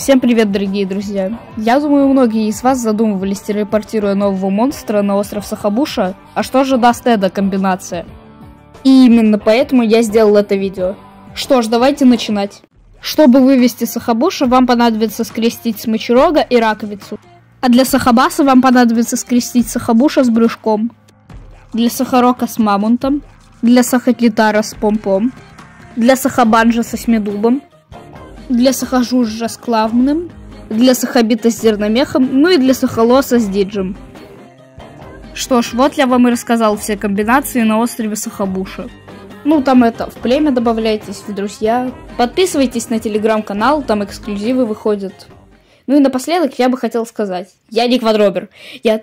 Всем привет, дорогие друзья! Я думаю, многие из вас задумывались, телепортируя нового монстра на остров Сахабуша, а что же даст эта комбинация? И именно поэтому я сделал это видео. Что ж, давайте начинать. Чтобы вывести Сахабуша, вам понадобится скрестить смычерога и раковицу. А для Сахабаса вам понадобится скрестить Сахабуша с брюшком. Для Сахарока с мамонтом. Для Сахатлитара с помпом. Для Сахабанжа со смедубом. Для Сахажужжа с клавмным, для Сахабита с зерномехом, ну и для Сахалоса с диджем. Что ж, вот я вам и рассказал все комбинации на острове Сахабуша. Ну там в племя добавляйтесь, в друзья. Подписывайтесь на телеграм-канал, там эксклюзивы выходят. Ну и напоследок я бы хотел сказать, я не квадробер, я...